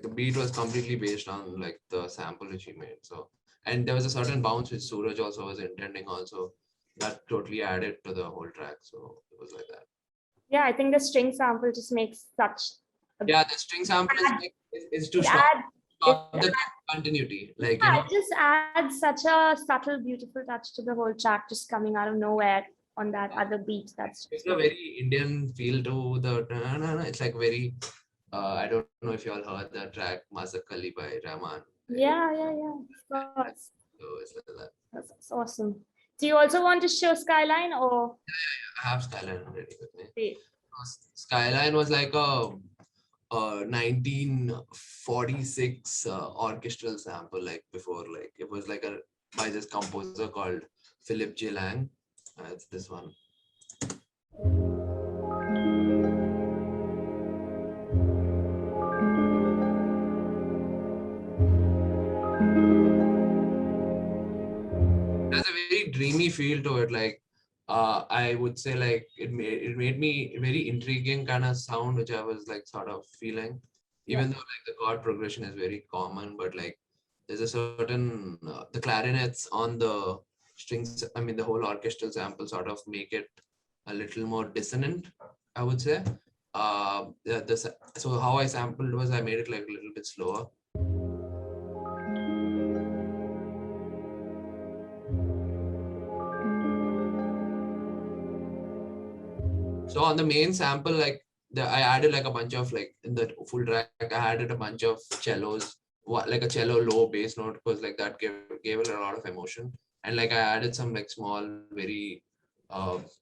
the beat was completely based on like the sample which he made. So, and there was a certain bounce which Suraj also was intending also, that totally added to the whole track. So it was like that. Yeah, I think the string sample just makes such Yeah, the string sample is to stop the continuity. Like, yeah, it just adds such a subtle, beautiful touch to the whole track, just coming out of nowhere on that other beat. That's it's a very Indian feel to the. It's like very. I don't know if you all heard the track Masakali by Rahman. Yeah, of course. So it's like that. That's awesome. Do you also want to show Skyline or? Yeah, I have Skyline already with me. Great. Skyline was like a 1946 orchestral sample, like before, like it was like by this composer called Philip J. Lang. It's this one. There's a very dreamy feel to it, like I would say like it made me a very intriguing kind of sound which I was like sort of feeling, even though like the chord progression is very common, but like there's a certain the clarinets on the strings, I mean the whole orchestral sample sort of make it a little more dissonant, I would say. So how I sampled was I made it like a little bit slower. So on the main sample, like I added like a bunch of like in the full track, I added a bunch of cellos, like a cello low bass note, because like that gave it a lot of emotion. And like I added some like small, very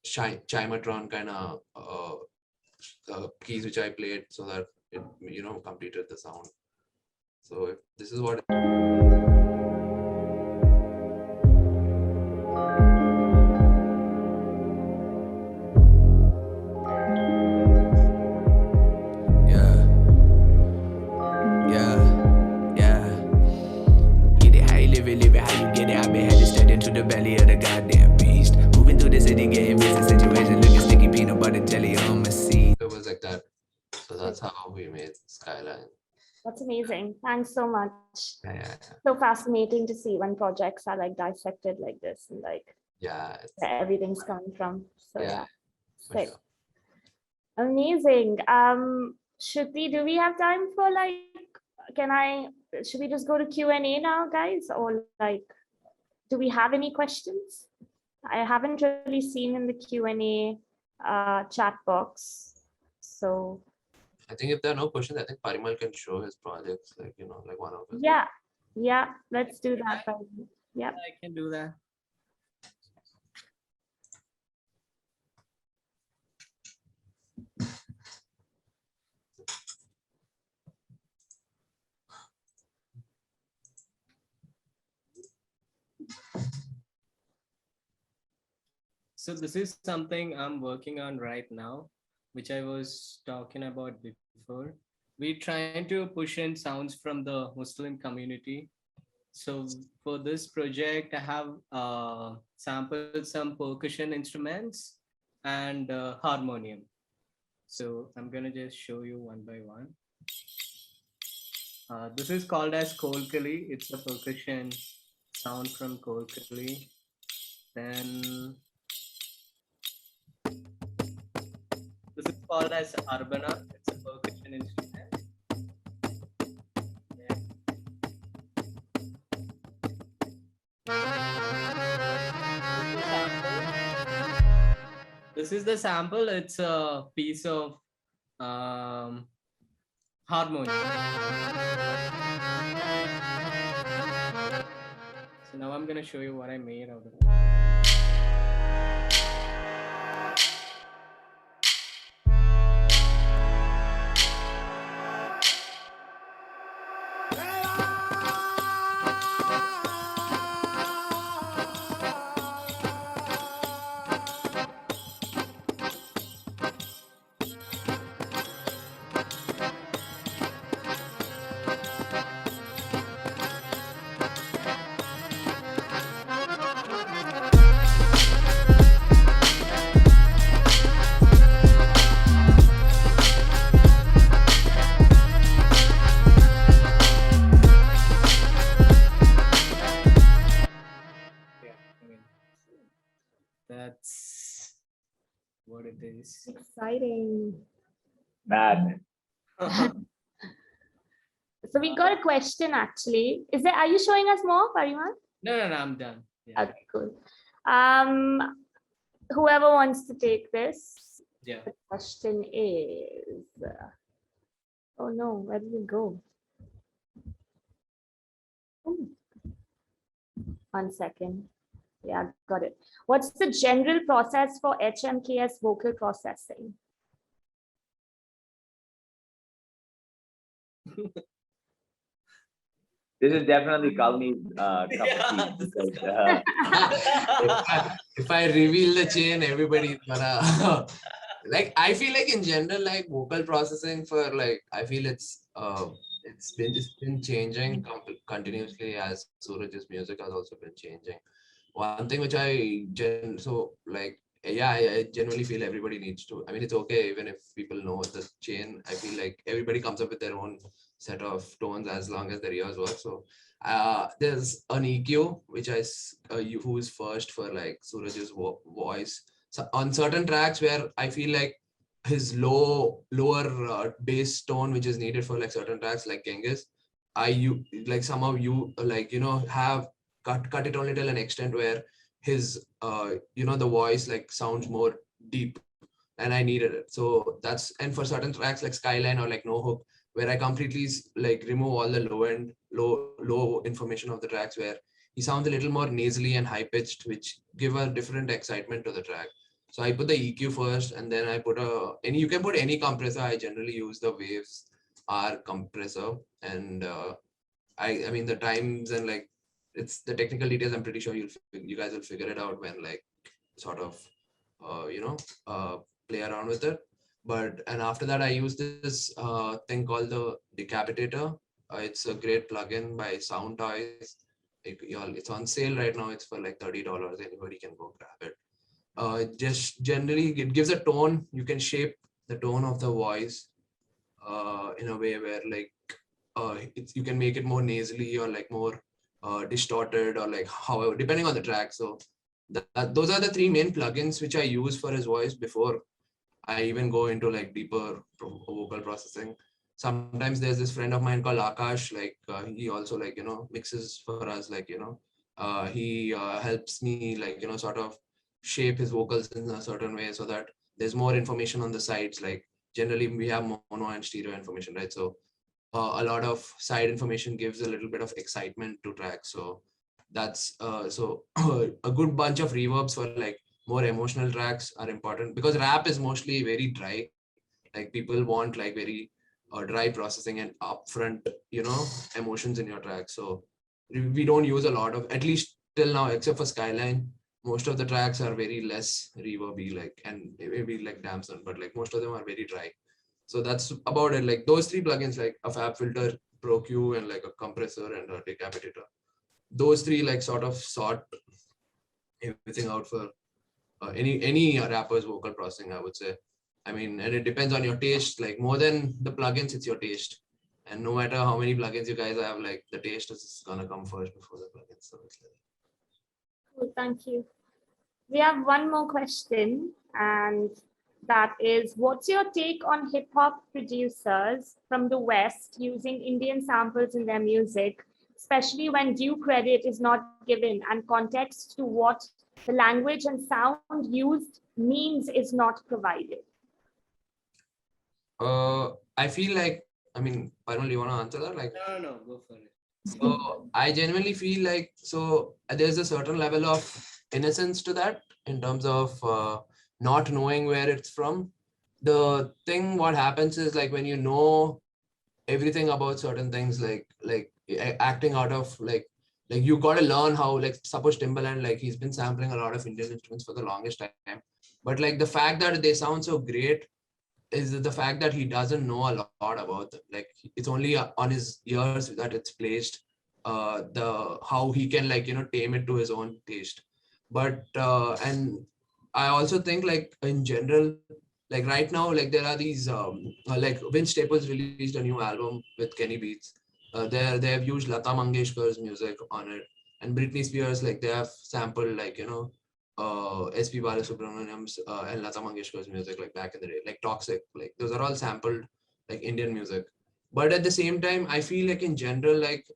chimatron kind of keys which I played so that it completed the sound. So this is what. live it how you get it. I've been headed straight into the belly of the goddamn beast. Moving through the city, getting busy situation, looking sticky peanut butter jelly on my seat. It was like that. So that's how we made Skyline. That's amazing. Thanks so much. Yeah. So fascinating to see when projects are like dissected like this and like Yeah. where everything's coming from. So Yeah, yeah, for sick. sure. Amazing. Shruti, do we have time for like, should we just go to Q&A now, guys? Or like, do we have any questions? I haven't really seen in the Q&A chat box. So I think if there are no questions, I think Parimal can show his projects, like, like one of his. yeah, let's do that. Yeah. I can do that. So this is something I'm working on right now, which I was talking about before. We're trying to push in sounds from the Muslim community. So for this project, I have sampled some percussion instruments and harmonium. So I'm gonna just show you one by one. This is called as Kolkali. It's a percussion sound from Kolkali. Then this is called as Arbana. It's a percussion instrument. This is the sample. It's a piece of harmony. So now I'm gonna show you what I made out of it. That's what it is. Exciting. Mad. So we got a question actually. Are you showing us more, Parimal? No, I'm done. Yeah. Okay, cool. Whoever wants to take this. Yeah. The question is, oh no, where did it go? Oh. 1 second. Yeah, got it. What's the general process for HMKS vocal processing? This is definitely Kalmi's cup of tea because If I reveal the chain, everybody's gonna like. I feel like in general, like vocal processing for like, I feel it's been changing continuously as Suraj's music has also been changing. One thing which I genuinely feel everybody needs to. I mean, it's okay even if people know the chain. I feel like everybody comes up with their own set of tones as long as their ears work. So there's an EQ which who is first for like Suraj's voice. So on certain tracks where I feel like his lower bass tone which is needed for like certain tracks like Genghis, somehow have cut it only till an extent where his the voice like sounds more deep, and I needed it. So and for certain tracks like Skyline or like No Hook, where I completely like remove all the low information of the tracks, where he sounds a little more nasally and high pitched, which give a different excitement to the track. So I put the EQ first, and then I put you can put any compressor. I generally use the Waves R compressor, and I mean the times and like it's the technical details. I'm pretty sure you guys will figure it out when like sort of play around with it. And after that, I use this thing called the Decapitator. It's a great plugin by Sound Toys. Like, it's on sale right now. It's for like $30. Anybody can go grab it. Just generally, it gives a tone. You can shape the tone of the voice in a way where like you can make it more nasally or like more distorted or like however, depending on the track. So those are the three main plugins which I use for his voice before I even go into like deeper vocal processing. Sometimes there's this friend of mine called Akash, like he also like, mixes for us, like, he helps me like, sort of shape his vocals in a certain way so that there's more information on the sides. Like generally we have mono and stereo information, right? So a lot of side information gives a little bit of excitement to tracks. So that's so a good bunch of reverbs for like more emotional tracks are important, because rap is mostly very dry. Like people want like very dry processing and upfront, emotions in your track. So we don't use a lot of, at least till now, except for Skyline, most of the tracks are very less reverby, like, and maybe like Damson, but like most of them are very dry. So that's about it. Like those three plugins, like a fab filter, Pro Q, and like a compressor and a decapitator. Those three like sort of sort everything out for any rapper's vocal processing, I would say. I mean, and it depends on your taste. Like more than the plugins, it's your taste. And no matter how many plugins you guys have, like the taste is gonna come first before the plugins. So it's like... Cool, thank you. We have one more question, and that is, what's your take on hip hop producers from the West using Indian samples in their music, especially when due credit is not given and context to what the language and sound used means is not provided? I feel like, I mean, Parimal, you want to answer that? Like, No, go for it. So I genuinely feel like, so there's a certain level of innocence to that in terms of not knowing where it's from. The thing, what happens is like when you know everything about certain things, like acting out of like you got to learn how, like suppose Timbaland, like he's been sampling a lot of Indian instruments for the longest time, but like the fact that they sound so great is the fact that he doesn't know a lot about them. Like it's only on his ears that it's placed, the how he can like tame it to his own taste. But and I also think like in general, like right now, like there are these like Vince Staples released a new album with Kenny Beats. They have used Lata Mangeshkar's music on it, and Britney Spears, like they have sampled like SP Balasubramaniam's and Lata Mangeshkar's music, like back in the day, like Toxic, like those are all sampled like Indian music. But at the same time, I feel like in general, like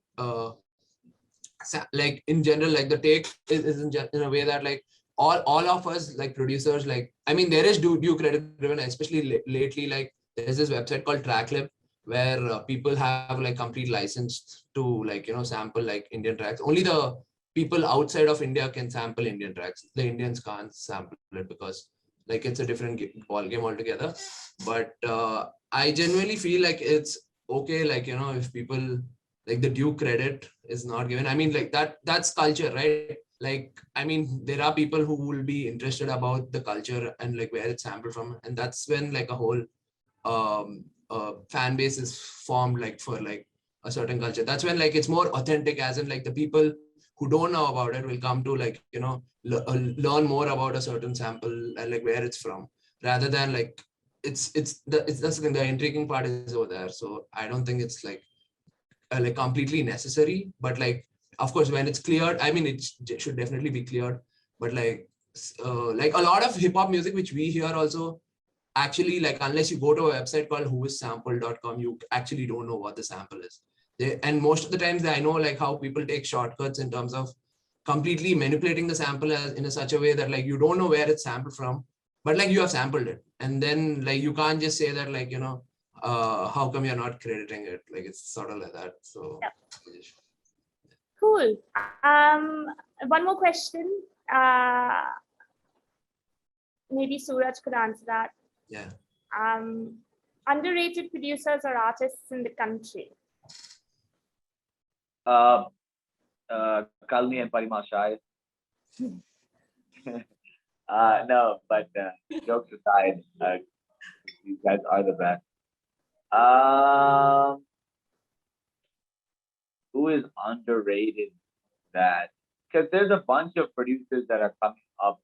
in general, like the take is in a way that like all of us like producers, like I mean there is due credit driven, especially lately. Like there's this website called Tracklib where people have like complete license to like sample like Indian tracks. Only the people outside of India can sample Indian tracks. The Indians can't sample it because like it's a different ball game altogether. But I genuinely feel like it's okay, like if people like the due credit is not given. I mean, like that's culture, right? Like, I mean, there are people who will be interested about the culture and like where it's sampled from. And that's when like a whole fan base is formed, like for like a certain culture. That's when like it's more authentic, as in like the people who don't know about it will come to like, learn more about a certain sample and like where it's from, rather than like, that's the thing, the intriguing part is over there. So I don't think it's like completely necessary, but like of course when it's cleared, I mean it should definitely be cleared. But like a lot of hip hop music which we hear also, actually, like unless you go to a website called whoissample.com, you actually don't know what the sample is. And most of the times I know like how people take shortcuts in terms of completely manipulating the sample in a such a way that like you don't know where it's sampled from, but like you have sampled it, and then like you can't just say that like how come you're not crediting it? Like it's sort of like that. So yeah. Cool. One more question. Maybe Suraj could answer that. Yeah. Underrated producers or artists in the country? Kalmi and Parimal Shais. No, but jokes aside, these guys are the best. Who is underrated? that, because there's a bunch of producers that are coming up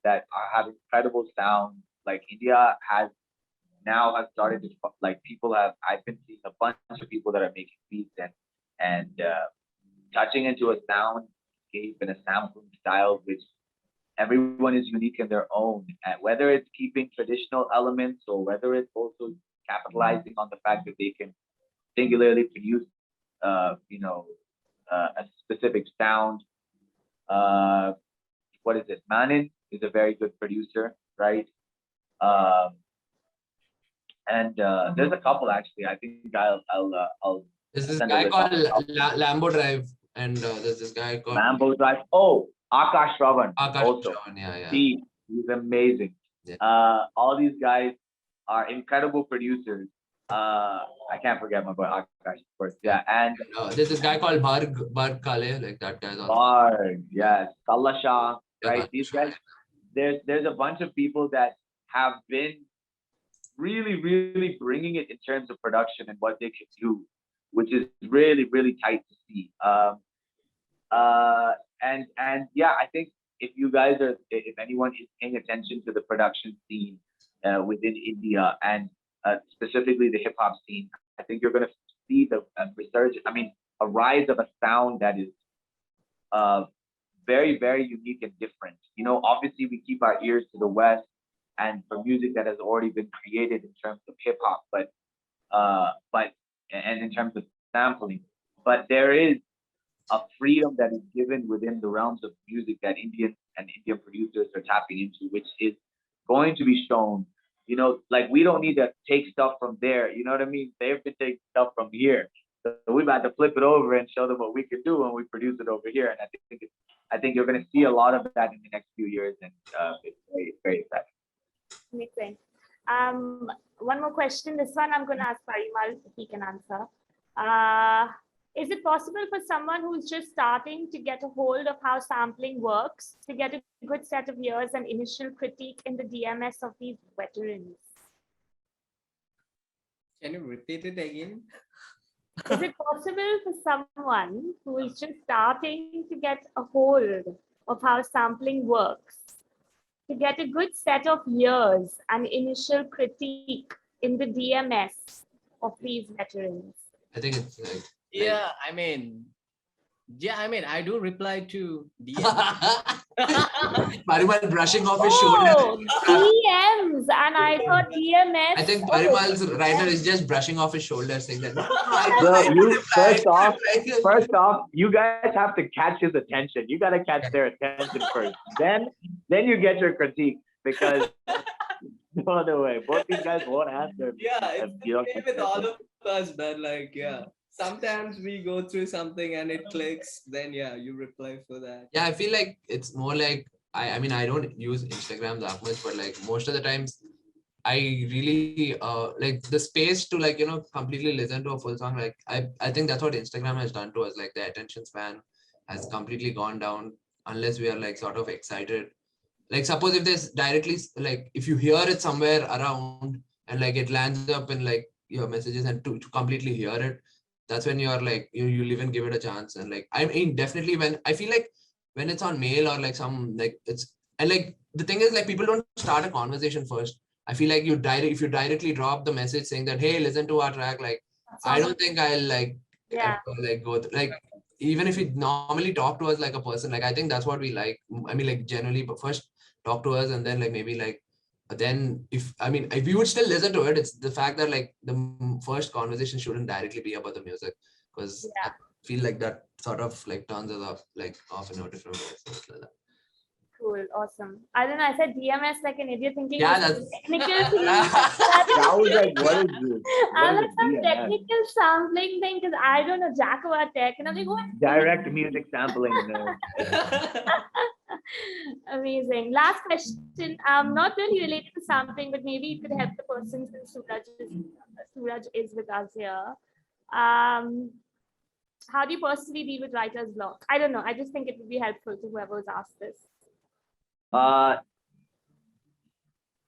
that have incredible sound. Like India has started to, like, I've been seeing a bunch of people that are making beats and touching into a soundscape and a sampling style which everyone is unique in their own, and whether it's keeping traditional elements or whether it's also capitalizing on the fact that they can singularly produce a specific sound. What is it? Manin is a very good producer, right? And there's a couple actually. I think I'll There's this send a guy list called out. Lambo Drive, and there's this guy called Lambo Drive. Oh, Akash Shravan Akash also. Chavan, yeah. He's amazing. Yeah. All these guys are incredible producers. I can't forget my boy Akash, of course. Yeah, and There's this guy called Barg Kale, like that guy's also. Bard, yes, Sallah Shah, right? Yeah, These guys, there's a bunch of people that have been really, really bringing it in terms of production and what they can do, which is really, really tight to see. And yeah, I think if anyone is paying attention to the production scene within India and specifically the hip hop scene, I think you're going to see the resurgence. I mean, a rise of a sound that is very, very unique and different. Obviously we keep our ears to the West and for music that has already been created in terms of hip hop, but in terms of sampling, but there is a freedom that is given within the realms of music that Indian producers are tapping into, which is going to be shown. Like, we don't need to take stuff from there. You know what I mean? They've been taking stuff from here, so we're about to flip it over and show them what we can do when we produce it over here. And I think you're going to see a lot of that in the next few years, and it's very, very exciting. Amazing. One more question. This one I'm going to ask Parimal if he can answer. Is it possible for someone who's just starting to get a hold of how sampling works to get a good set of ears and initial critique in the DMS of these veterans? Can you repeat it again? Is it possible for someone who is just starting to get a hold of how sampling works to get a good set of ears and initial critique in the DMS of these veterans? I think it's like. Yeah, I mean, I do reply to DMs. Parimal brushing off his shoulder. DMs, and I thought DMS. I think Parimal's writer is just brushing off his shoulder, saying that. First off, you guys have to catch his attention. You got to catch their attention first. Then you get your critique, because no other way. Both these guys won't answer. Yeah, it's the same with all of us, man. Like, yeah. Sometimes we go through something and it clicks, then yeah, you reply for that. Yeah, I feel like it's more like, I mean, I don't use Instagram that much, but like most of the times I really like the space to, like, completely listen to a full song. Like I think that's what Instagram has done to us. Like, the attention span has completely gone down unless we are like sort of excited. Like, suppose if there's directly, like, if you hear it somewhere around and like it lands up in like your messages, and to completely hear it, that's when you're like, you'll even give it a chance. And like, I mean, definitely when I feel like when it's on mail or like some, like, it's, and like the thing is, like, people don't start a conversation first. I feel like if you directly drop the message saying that, hey, listen to our track, like, I don't think I'll like, like go through, like, even if you normally talk to us like a person, like, I think that's what we like. I mean, like, generally, but first talk to us, and then like maybe like, then if we would still listen to it, it's the fact that like the first conversation shouldn't directly be about the music, because I feel like that sort of like turns us off in a different way. So like that. Cool, awesome. I don't know, I said DMS like an idiot, thinking that's technical thing. I was like, what is this? I was some technical sampling thing, because I don't know jack about tech, and I'm like, what? Direct music sampling. Amazing. Last question. Not really related to sampling, but maybe it could help the person, since Suraj is with us here. How do you personally deal with writer's block? I don't know. I just think it would be helpful to whoever's asked this.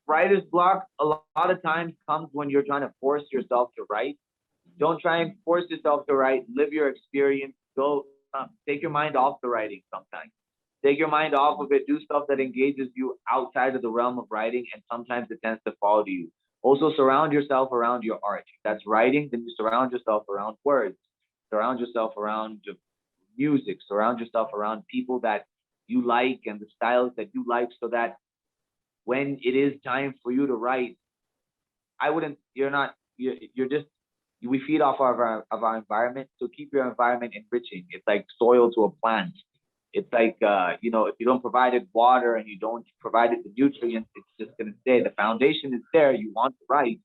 Writer's block a lot of times comes when you're trying to force yourself to write. Don't try and force yourself to write. Live your experience. Go take your mind off the writing sometimes. Take your mind off of it. Do stuff that engages you outside of the realm of writing, and sometimes it tends to fall to you. Also, surround yourself around your art. If that's writing, then you surround yourself around words. Surround yourself around music. Surround yourself around people that you like and the styles that you like, so that when it is time for you to write, you're just, we feed off of our environment. So keep your environment enriching. It's like soil to a plant. It's like, if you don't provide it water and you don't provide it the nutrients, it's just going to stay. The foundation is there. You want to write,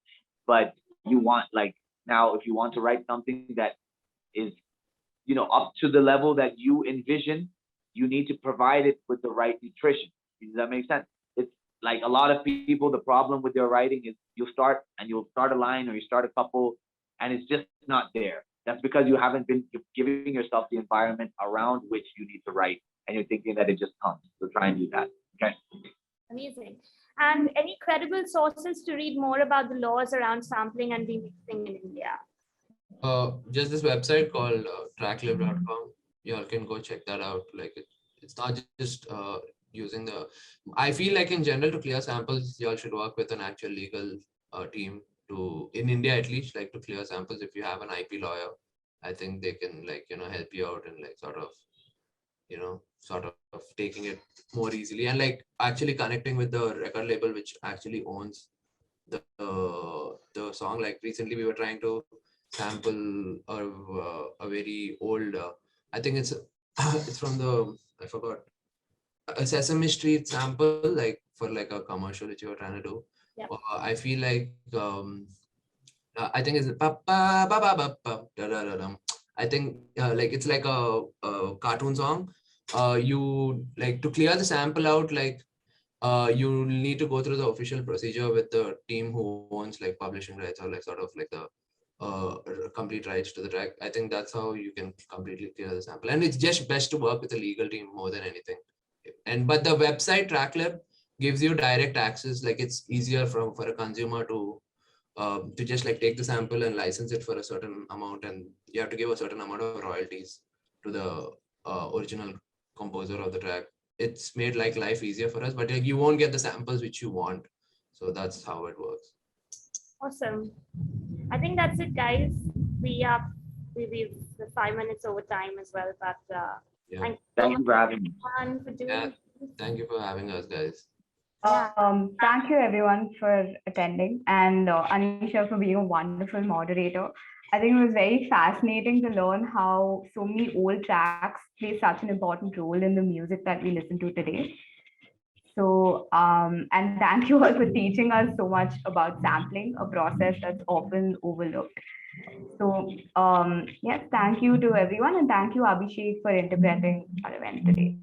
but you want, like, now, if you want to write something that is, up to the level that you envision, you need to provide it with the right nutrition. Does that make sense? It's like a lot of people, the problem with their writing is you'll start a line or you start a couple and it's just not there. That's because you haven't been giving yourself the environment around which you need to write, and you're thinking that it just comes. So try and do that. Okay. Amazing. And any credible sources to read more about the laws around sampling and remixing in India? Just this website called tracklib.com. Y'all can go check that out. Like it's not just using the. I feel like in general, to clear samples, y'all should work with an actual legal team to, in India at least, like to clear samples. If you have an IP lawyer, I think they can help you out and sort of taking it more easily and actually connecting with the record label which actually owns the song. Like recently we were trying to sample a very old I think it's from I forgot, a Sesame Street sample, for a commercial that you were trying to do. Yep. I feel like I think it's ba ba ba ba ba ba da da da dum. I think it's like a cartoon song. You to clear the sample out, you need to go through the official procedure with the team who owns publishing rights or the complete rights to the track. I think that's how you can completely clear the sample, and it's just best to work with a legal team more than anything. But the website Tracklab gives you direct access. It's easier for a consumer to just take the sample and license it for a certain amount, and you have to give a certain amount of royalties to the original composer of the track. It's made life easier for us, but you won't get the samples which you want. So that's how it works. Awesome. I think that's it, guys. We've 5 minutes over time as well, but Yeah. Thank you for having me. for doing this. Thank you for having us, guys. Thank you everyone for attending, and Aneesha for being a wonderful moderator. I think it was very fascinating to learn how so many old tracks play such an important role in the music that we listen to today. So, and thank you all for teaching us so much about sampling, a process that's often overlooked. So, yes, thank you to everyone, and thank you, Abhishek, for interpreting our event today.